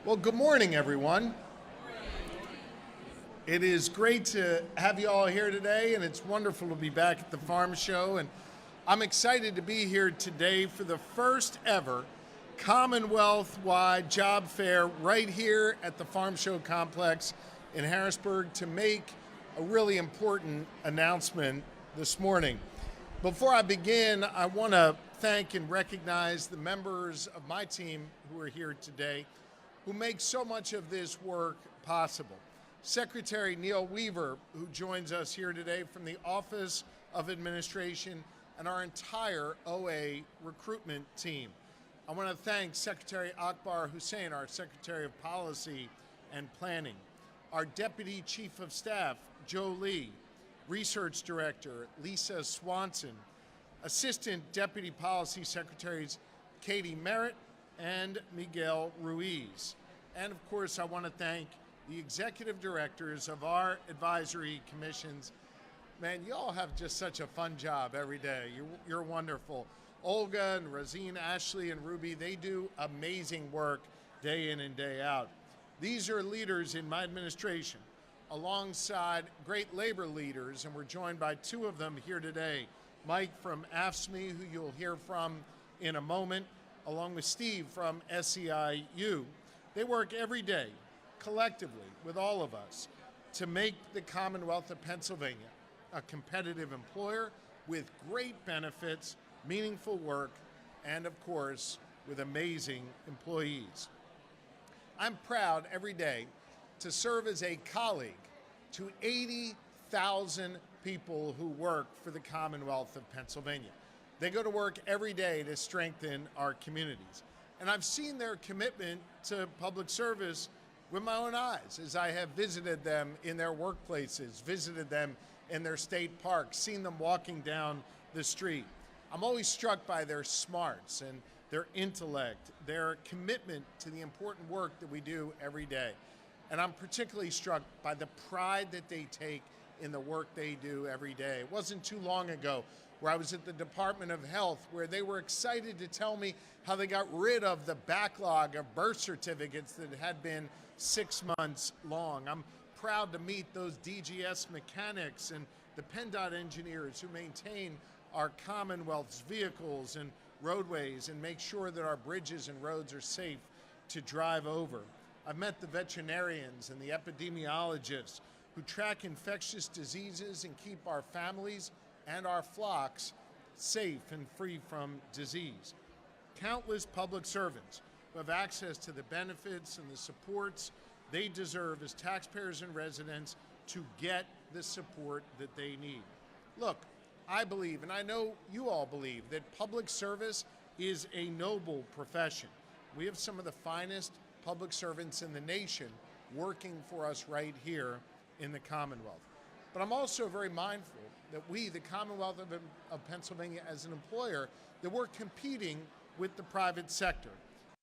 Well, good morning, everyone. It is great to have you all here today, and it's wonderful to be back at the Farm Show. And I'm excited to be here today for the first ever Commonwealth-wide job fair right here at the Farm Show complex in Harrisburg to make a really important announcement this morning. Before I begin, I want to thank and recognize the members of my team who are here today, who make so much of this work possible. Secretary Neil Weaver, who joins us here today from the Office of Administration, and our entire OA recruitment team. I want to thank Secretary Akbar Hussain, our Secretary of Policy and Planning, our Deputy Chief of Staff, Joe Lee, Research Director, Lisa Swanson, Assistant Deputy Policy Secretaries, Katie Merritt and Miguel Ruiz. And of course, I want to thank the executive directors of our advisory commissions. Man, you all have just such a fun job every day. You're wonderful. Olga and Razine, Ashley and Ruby, they do amazing work day in and day out. These are leaders in my administration alongside great labor leaders, and we're joined by two of them here today. Mike from AFSCME, who you'll hear from in a moment, along with Steve from SEIU. They work every day, collectively, with all of us, to make the Commonwealth of Pennsylvania a competitive employer with great benefits, meaningful work, and of course, with amazing employees. I'm proud every day to serve as a colleague to 80,000 people who work for the Commonwealth of Pennsylvania. They go to work every day to strengthen our communities. And I've seen their commitment to public service with my own eyes as I have visited them in their workplaces, visited them in their state parks, seen them walking down the street. I'm always struck by their smarts and their intellect, their commitment to the important work that we do every day. And I'm particularly struck by the pride that they take in the work they do every day. It wasn't too long ago where I was at the Department of Health, where they were excited to tell me how they got rid of the backlog of birth certificates that had been 6 months long. I'm proud to meet those DGS mechanics and the PennDOT engineers who maintain our Commonwealth's vehicles and roadways and make sure that our bridges and roads are safe to drive over. I've met the veterinarians and the epidemiologists who track infectious diseases and keep our families and our flocks safe and free from disease. Countless public servants who have access to the benefits and the supports they deserve as taxpayers and residents to get the support that they need. Look, I believe, and I know you all believe, that public service is a noble profession. We have some of the finest public servants in the nation working for us right here in the Commonwealth. But I'm also very mindful that we, the Commonwealth of Pennsylvania, as an employer, that we're competing with the private sector.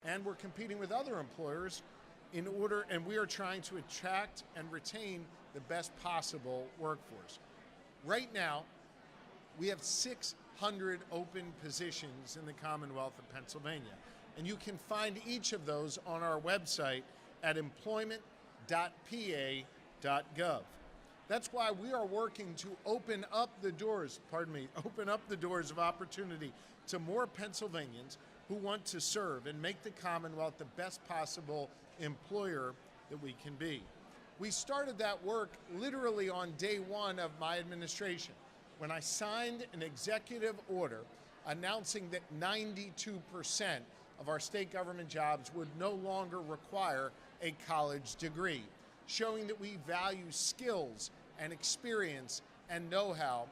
And we're competing with other employers and we are trying to attract and retain the best possible workforce. Right now, we have 600 open positions in the Commonwealth of Pennsylvania. And you can find each of those on our website at employment.pa.gov. That's why we are working to open up the doors of opportunity to more Pennsylvanians who want to serve and make the Commonwealth the best possible employer that we can be. We started that work literally on day one of my administration, when I signed an executive order announcing that 92% of our state government jobs would no longer require a college degree, showing that we value skills and experience and know-how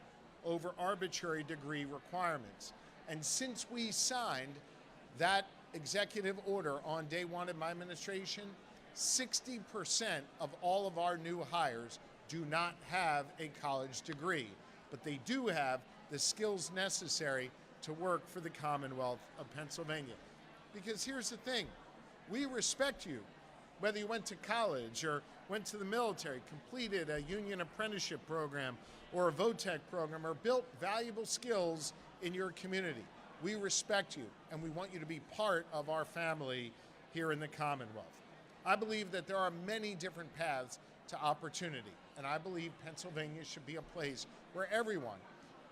over arbitrary degree requirements. And since we signed that executive order on day one of my administration, 60% of all of our new hires do not have a college degree, but they do have the skills necessary to work for the Commonwealth of Pennsylvania. Because here's the thing, we respect you, whether you went to college or went to the military, completed a union apprenticeship program or a VOTEC program, or built valuable skills in your community. We respect you, and we want you to be part of our family here in the Commonwealth. I believe that there are many different paths to opportunity, and I believe Pennsylvania should be a place where everyone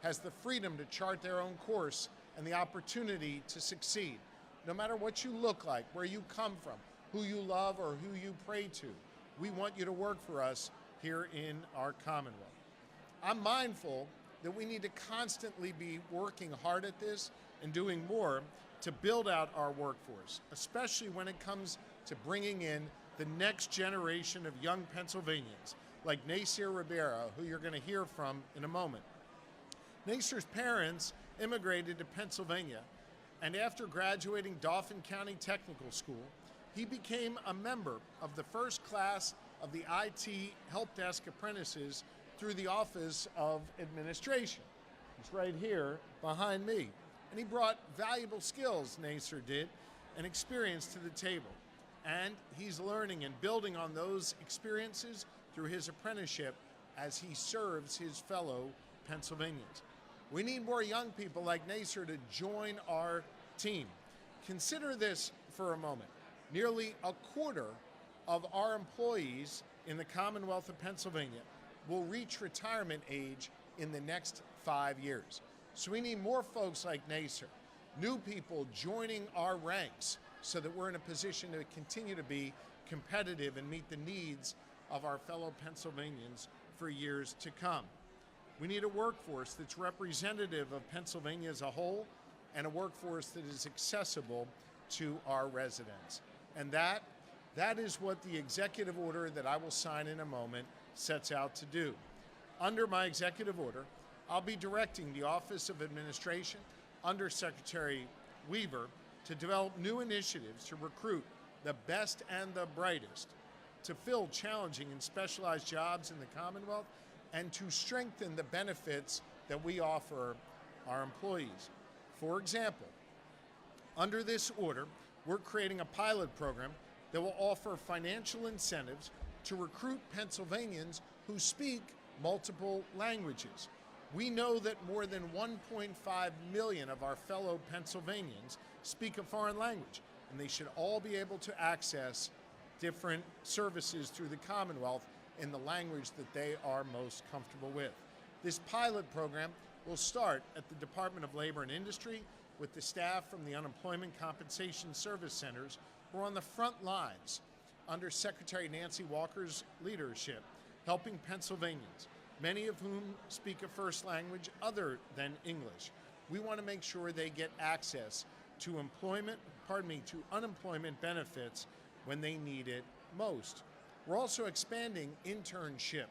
has the freedom to chart their own course and the opportunity to succeed. No matter what you look like, where you come from, who you love or who you pray to, we want you to work for us here in our Commonwealth. I'm mindful that we need to constantly be working hard at this and doing more to build out our workforce, especially when it comes to bringing in the next generation of young Pennsylvanians, like Nasir Rivera, who you're going to hear from in a moment. Nasir's parents immigrated to Pennsylvania, and after graduating Dauphin County Technical School, he became a member of the first class of the IT help desk apprentices through the Office of Administration. He's right here behind me. And he brought valuable skills, Nasir did, and experience to the table. And he's learning and building on those experiences through his apprenticeship as he serves his fellow Pennsylvanians. We need more young people like Nasir to join our team. Consider this for a moment. Nearly a quarter of our employees in the Commonwealth of Pennsylvania will reach retirement age in the next 5 years. So we need more folks like Nasir, new people joining our ranks so that we're in a position to continue to be competitive and meet the needs of our fellow Pennsylvanians for years to come. We need a workforce that's representative of Pennsylvania as a whole and a workforce that is accessible to our residents. And that is what the executive order that I will sign in a moment sets out to do. Under my executive order, I'll be directing the Office of Administration under Secretary Weaver to develop new initiatives to recruit the best and the brightest, to fill challenging and specialized jobs in the Commonwealth, and to strengthen the benefits that we offer our employees. For example, under this order, we're creating a pilot program that will offer financial incentives to recruit Pennsylvanians who speak multiple languages. We know that more than 1.5 million of our fellow Pennsylvanians speak a foreign language, and they should all be able to access different services through the Commonwealth in the language that they are most comfortable with. This pilot program will start at the Department of Labor and Industry with the staff from the Unemployment Compensation Service Centers who are on the front lines under Secretary Nancy Walker's leadership, helping Pennsylvanians, many of whom speak a first language other than English. We want to make sure they get access to unemployment benefits when they need it most. We're also expanding internship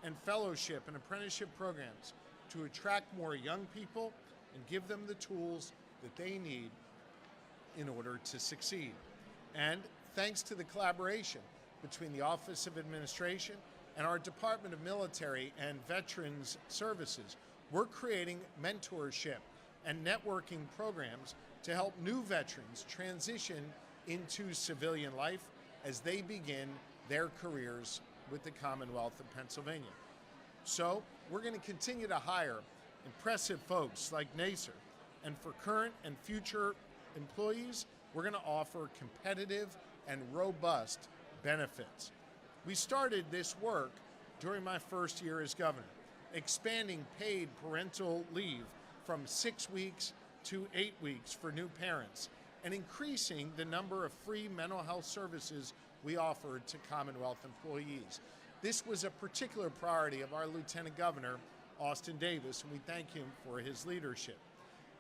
and fellowship and apprenticeship programs to attract more young people and give them the tools that they need in order to succeed. And thanks to the collaboration between the Office of Administration and our Department of Military and Veterans Services, we're creating mentorship and networking programs to help new veterans transition into civilian life as they begin their careers with the Commonwealth of Pennsylvania. So we're going to continue to hire impressive folks like Nasir, and for current and future employees, we're going to offer competitive and robust benefits. We started this work during my first year as governor, expanding paid parental leave from 6 weeks to 8 weeks for new parents, and increasing the number of free mental health services we offered to Commonwealth employees. This was a particular priority of our Lieutenant Governor, Austin Davis, and we thank him for his leadership.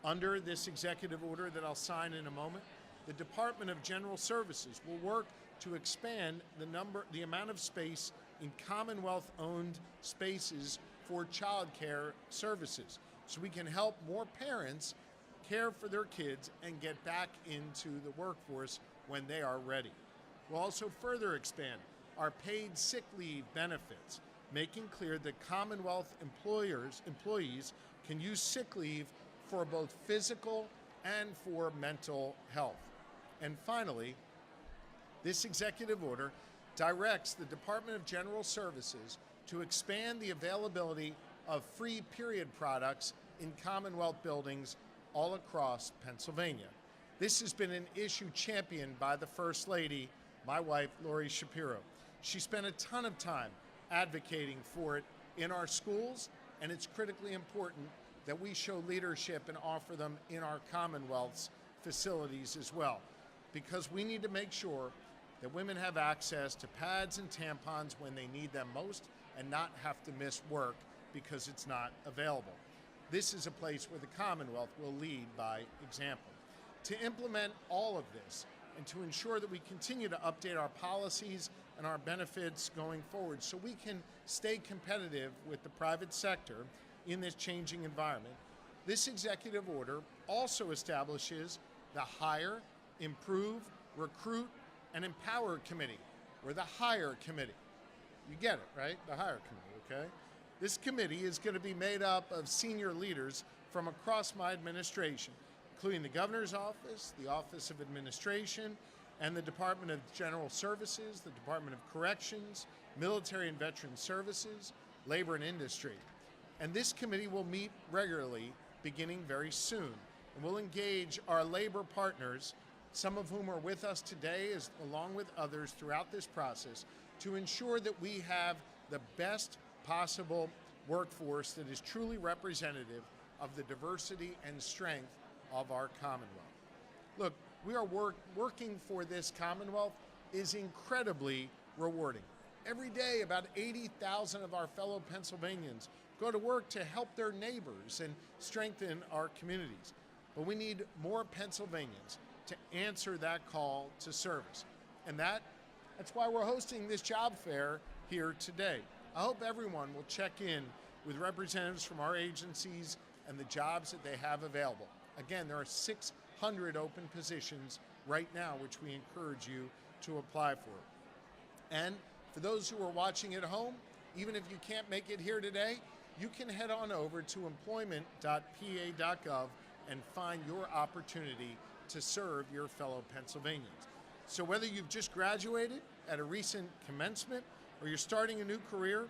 Under this executive order that I'll sign in a moment, the Department of General Services will work to expand the amount of space in Commonwealth-owned spaces for child care services, so we can help more parents care for their kids and get back into the workforce when they are ready. We'll also further expand our paid sick leave benefits, making clear that Commonwealth employees can use sick leave for both physical and for mental health. And finally, this executive order directs the Department of General Services to expand the availability of free period products in Commonwealth buildings all across Pennsylvania. This has been an issue championed by the First Lady, my wife, Lori Shapiro. She spent a ton of time advocating for it in our schools, and it's critically important that we show leadership and offer them in our Commonwealth's facilities as well, because we need to make sure that women have access to pads and tampons when they need them most and not have to miss work because it's not available. This is a place where the Commonwealth will lead by example. To implement all of this and to ensure that we continue to update our policies and our benefits going forward so we can stay competitive with the private sector in this changing environment, this executive order also establishes the Hire, Improve, Recruit, and Empower Committee, or the Hire Committee. You get it, right? The Hire Committee, okay? This committee is going to be made up of senior leaders from across my administration, including the Governor's Office, the Office of Administration, and the Department of General Services, the Department of Corrections, Military and Veterans Services, Labor and Industry. And this committee will meet regularly beginning very soon, and we'll engage our labor partners, some of whom are with us today, along with others throughout this process, to ensure that we have the best possible workforce that is truly representative of the diversity and strength of our Commonwealth. Look, we are working for this Commonwealth is incredibly rewarding. Every day, about 80,000 of our fellow Pennsylvanians go to work to help their neighbors and strengthen our communities. But we need more Pennsylvanians to answer that call to service. And that's why we're hosting this job fair here today. I hope everyone will check in with representatives from our agencies and the jobs that they have available. Again, there are 600 open positions right now, which we encourage you to apply for. And for those who are watching at home, even if you can't make it here today, you can head on over to employment.pa.gov and find your opportunity to serve your fellow Pennsylvanians. So whether you've just graduated at a recent commencement or you're starting a new career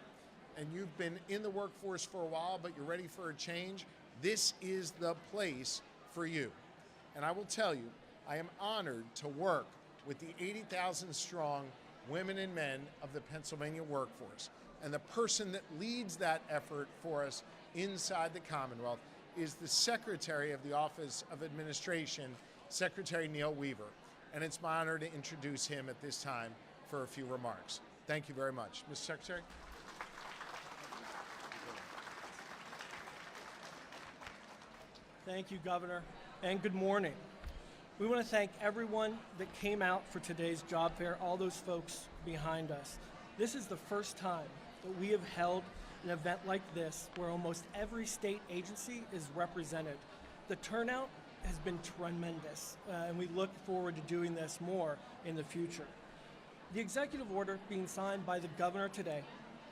and you've been in the workforce for a while but you're ready for a change, this is the place for you. And I will tell you, I am honored to work with the 80,000 strong women and men of the Pennsylvania workforce. And the person that leads that effort for us inside the Commonwealth is the Secretary of the Office of Administration, Secretary Neil Weaver. And it's my honor to introduce him at this time for a few remarks. Thank you very much. Mr. Secretary. Thank you, Governor, and good morning. We want to thank everyone that came out for today's job fair, all those folks behind us. This is the first time that we have held an event like this where almost every state agency is represented. The turnout has been tremendous, and we look forward to doing this more in the future. The executive order being signed by the governor today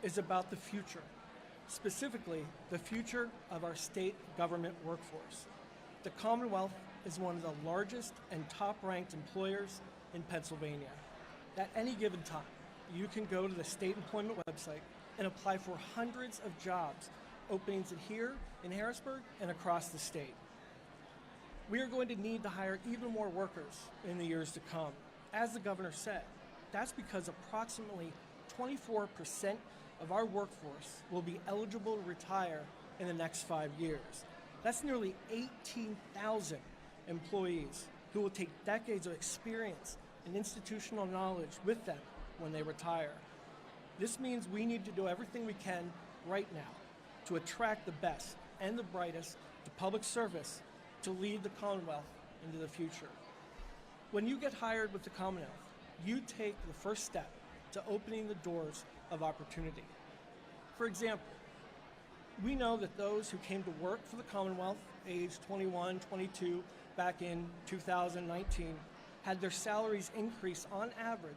is about the future, specifically the future of our state government workforce. The Commonwealth is one of the largest and top-ranked employers in Pennsylvania. At any given time, you can go to the state employment website and apply for hundreds of jobs, openings here in Harrisburg and across the state. We are going to need to hire even more workers in the years to come. As the governor said, that's because approximately 24% of our workforce will be eligible to retire in the next 5 years. That's nearly 18,000 employees who will take decades of experience and institutional knowledge with them when they retire. This means we need to do everything we can right now to attract the best and the brightest to public service to lead the Commonwealth into the future. When you get hired with the Commonwealth, you take the first step to opening the doors of opportunity. For example, we know that those who came to work for the Commonwealth, aged 21, 22, back in 2019, had their salaries increase on average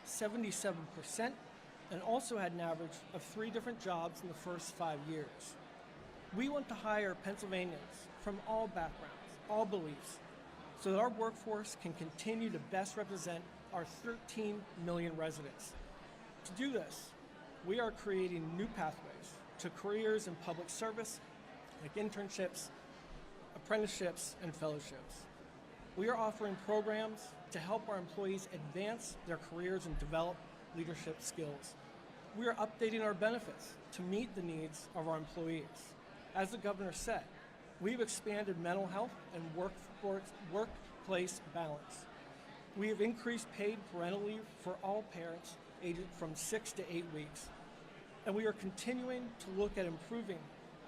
77%, and also had an average of 3 different jobs in the first 5 years. We want to hire Pennsylvanians from all backgrounds, all beliefs, so that our workforce can continue to best represent our 13 million residents. To do this, we are creating new pathways to careers in public service, like internships, apprenticeships, and fellowships. We are offering programs to help our employees advance their careers and develop leadership skills. We are updating our benefits to meet the needs of our employees. As the governor said, we've expanded mental health and workplace balance. We have increased paid parental leave for all parents aged from 6 to 8 weeks. And we are continuing to look at improving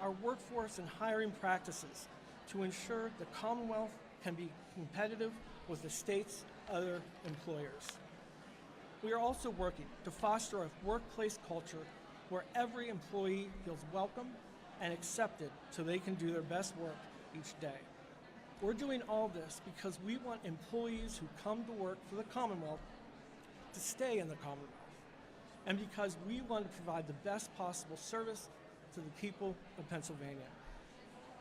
our workforce and hiring practices to ensure the Commonwealth can be competitive with the state's other employers. We are also working to foster a workplace culture where every employee feels welcome and accepted so they can do their best work each day. We're doing all this because we want employees who come to work for the Commonwealth to stay in the Commonwealth, and because we want to provide the best possible service to the people of Pennsylvania.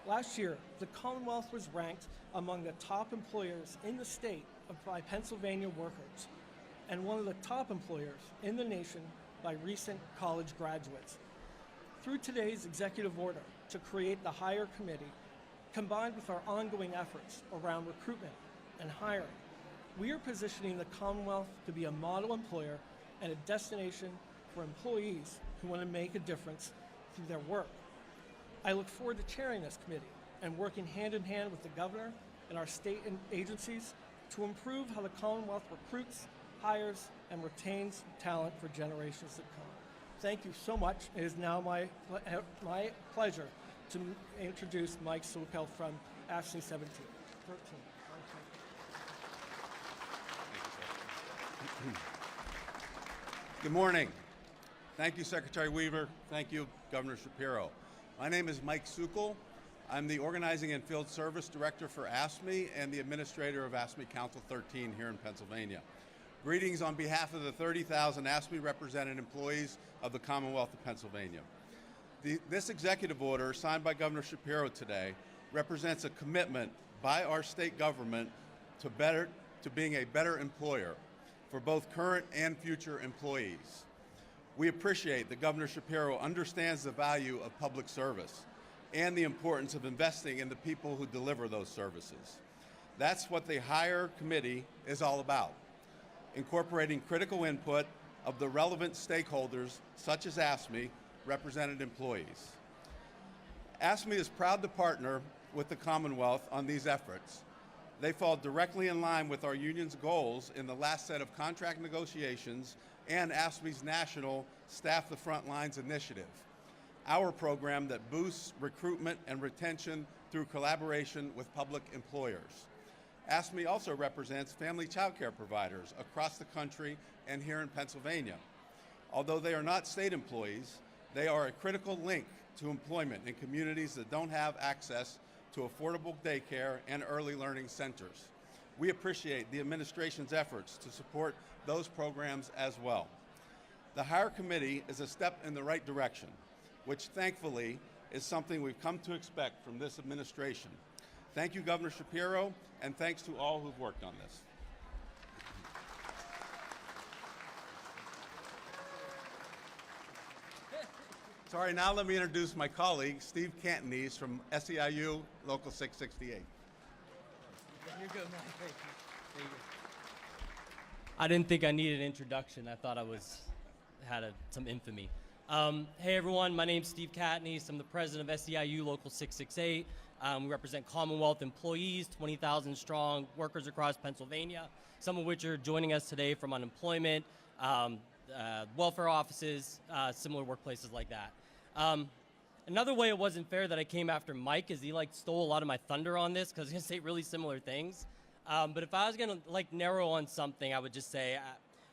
Last year, the Commonwealth was ranked among the top employers in the state by Pennsylvania workers, and one of the top employers in the nation by recent college graduates. Through today's executive order to create the Hire Committee, combined with our ongoing efforts around recruitment and hiring, we are positioning the Commonwealth to be a model employer and a destination for employees who want to make a difference through their work. I look forward to chairing this committee and working hand in hand with the governor and our state agencies to improve how the Commonwealth recruits, hires, and retains talent for generations to come. Thank you so much. It is now my pleasure to introduce Mike Sukel from AFSCME 13. Good morning. Thank you, Secretary Weaver. Thank you, Governor Shapiro. My name is Mike Sukel. I'm the Organizing and Field Service Director for AFSCME and the Administrator of AFSCME Council 13 here in Pennsylvania. Greetings on behalf of the 30,000 AFSCME represented employees of the Commonwealth of Pennsylvania. This executive order signed by Governor Shapiro today represents a commitment by our state government to being a better employer for both current and future employees. We appreciate that Governor Shapiro understands the value of public service and the importance of investing in the people who deliver those services. That's what the Hire Committee is all about, incorporating critical input of the relevant stakeholders, such as AFSCME, represented employees. AFSCME is proud to partner with the Commonwealth on these efforts. They fall directly in line with our union's goals in the last set of contract negotiations and AFSCME's national Staff the Front Lines initiative, our program that boosts recruitment and retention through collaboration with public employers. AFSCME also represents family child care providers across the country and here in Pennsylvania. Although they are not state employees, they are a critical link to employment in communities that don't have access to affordable daycare and early learning centers. We appreciate the administration's efforts to support those programs as well. The Hire Committee is a step in the right direction, which thankfully is something we've come to expect from this administration. Thank you, Governor Shapiro, and thanks to all who've worked on this. Sorry, now let me introduce my colleague, Steve Cantonese from SEIU Local 668. You're good, Mike. Thank you. There you go. I didn't think I needed an introduction. I thought I had some infamy. Hey everyone, my name's Steve Cantonese. I'm the president of SEIU Local 668. We represent Commonwealth employees, 20,000 strong, workers across Pennsylvania, some of which are joining us today from unemployment, welfare offices, similar workplaces like that. Another way it wasn't fair that I came after Mike is he stole a lot of my thunder on this because he's gonna say really similar things. But if I was gonna narrow on something, I would just say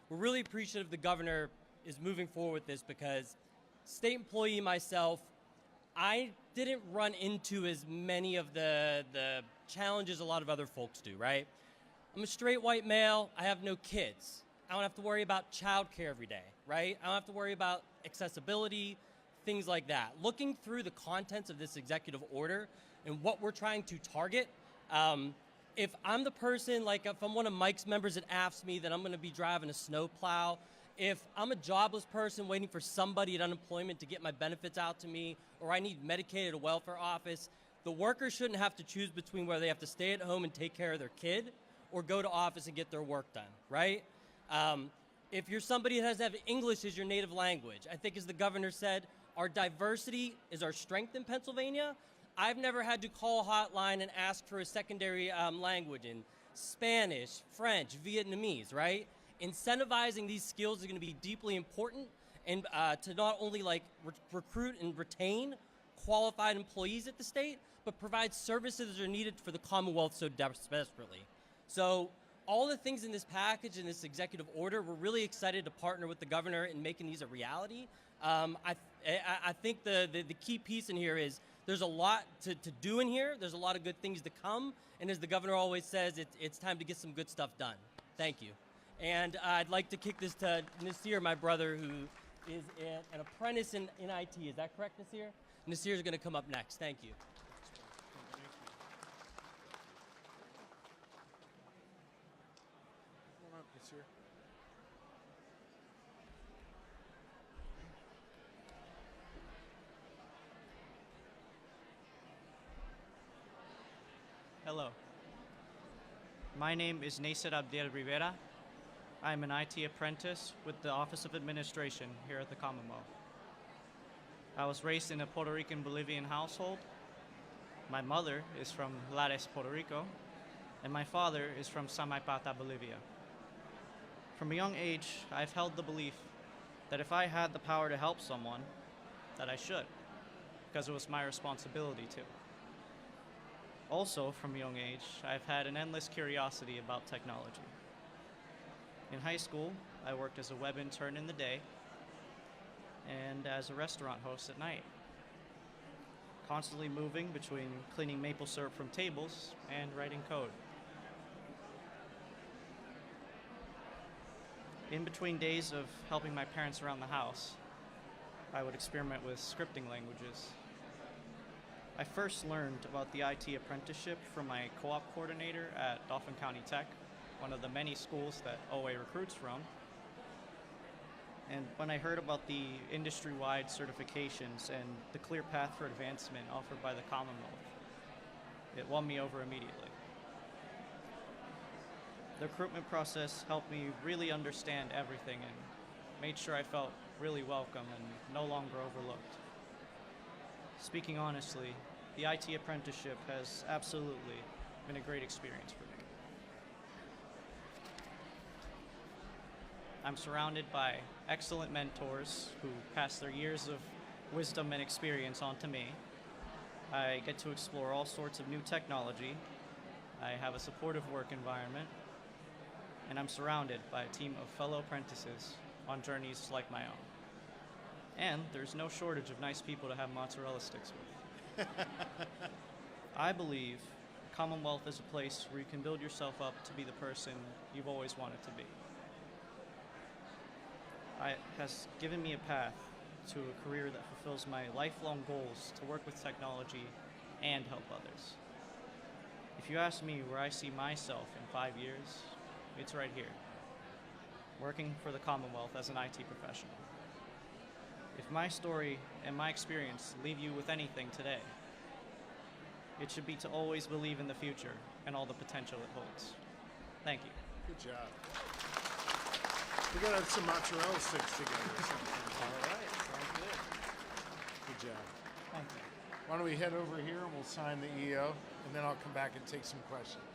we're really appreciative the governor is moving forward with this because state employee myself, I didn't run into as many of the challenges a lot of other folks do, right? I'm a straight white male, I have no kids. I don't have to worry about childcare every day, right? I don't have to worry about accessibility, things like that. Looking through the contents of this executive order and what we're trying to target, if I'm the person, if I'm one of Mike's members at AFSCME, then I'm gonna be driving a snowplow. If I'm a jobless person waiting for somebody at unemployment to get my benefits out to me, or I need Medicaid at a welfare office, the worker shouldn't have to choose between whether they have to stay at home and take care of their kid, or go to office and get their work done, right? If you're somebody that has to have English as your native language, I think as the governor said, our diversity is our strength in Pennsylvania. I've never had to call a hotline and ask for a secondary language in Spanish, French, Vietnamese, right? Incentivizing these skills is going to be deeply important, and to not only recruit and retain qualified employees at the state, but provide services that are needed for the Commonwealth so desperately. So all the things in this package and this executive order, we're really excited to partner with the governor in making these a reality. I think the key piece in here is there's a lot to do in here. There's a lot of good things to come. And as the governor always says, it's time to get some good stuff done. Thank you. And I'd like to kick this to Nasir, my brother, who is an apprentice in IT. Is that correct, Nasir? Nasir is going to come up next. Thank you. Come on up, Nasir. Hello. My name is Nasir Abdel Rivera. I'm an IT apprentice with the Office of Administration here at the Commonwealth. I was raised in a Puerto Rican Bolivian household. My mother is from Lares, Puerto Rico, and my father is from Samaipata, Bolivia. From a young age, I've held the belief that if I had the power to help someone, that I should, because it was my responsibility to. Also, from a young age, I've had an endless curiosity about technology. In high school, I worked as a web intern in the day and as a restaurant host at night, constantly moving between cleaning maple syrup from tables and writing code. In between days of helping my parents around the house, I would experiment with scripting languages. I first learned about the IT apprenticeship from my co-op coordinator at Dauphin County Tech, one of the many schools that OA recruits from. And when I heard about the industry-wide certifications and the clear path for advancement offered by the Commonwealth, it won me over immediately. The recruitment process helped me really understand everything and made sure I felt really welcome and no longer overlooked. Speaking honestly, the IT apprenticeship has absolutely been a great experience for me. I'm surrounded by excellent mentors who pass their years of wisdom and experience on to me. I get to explore all sorts of new technology. I have a supportive work environment, and I'm surrounded by a team of fellow apprentices on journeys like my own. And there's no shortage of nice people to have mozzarella sticks with. I believe Commonwealth is a place where you can build yourself up to be the person you've always wanted to be. It has given me a path to a career that fulfills my lifelong goals to work with technology and help others. If you ask me where I see myself in 5 years, it's right here, working for the Commonwealth as an IT professional. If my story and my experience leave you with anything today, it should be to always believe in the future and all the potential it holds. Thank you. Good job. We're going to have some mozzarella sticks together or something. All right, sounds good. Good job. Thank you. Why don't we head over here and we'll sign the EO, and then I'll come back and take some questions.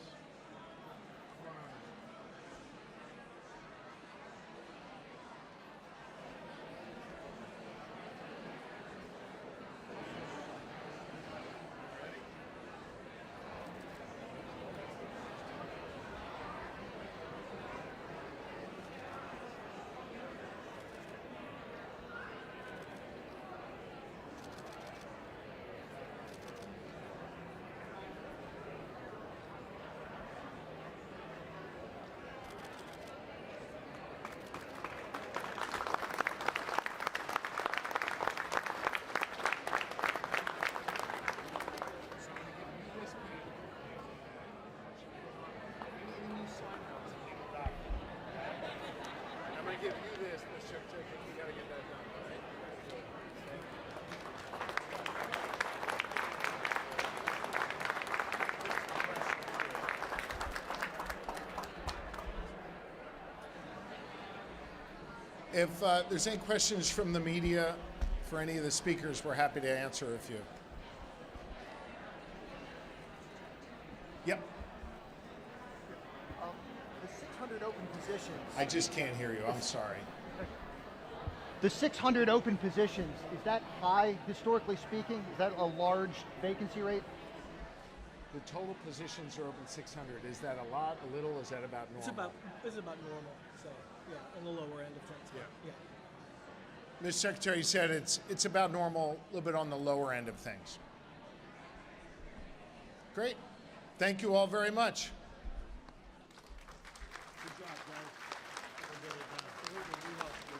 If there's any questions from the media for any of the speakers, we're happy to answer a few. Yep. The 600 open positions. I just can't hear you. I'm sorry. The 600 open positions, is that high, historically speaking? Is that a large vacancy rate? The total positions are open 600. Is that a lot, a little? Is that about normal? It's about normal. So yeah, on the lower end of things. Yeah. Mr. Secretary said it's about normal, a little bit on the lower end of things. Great. Thank you all very much.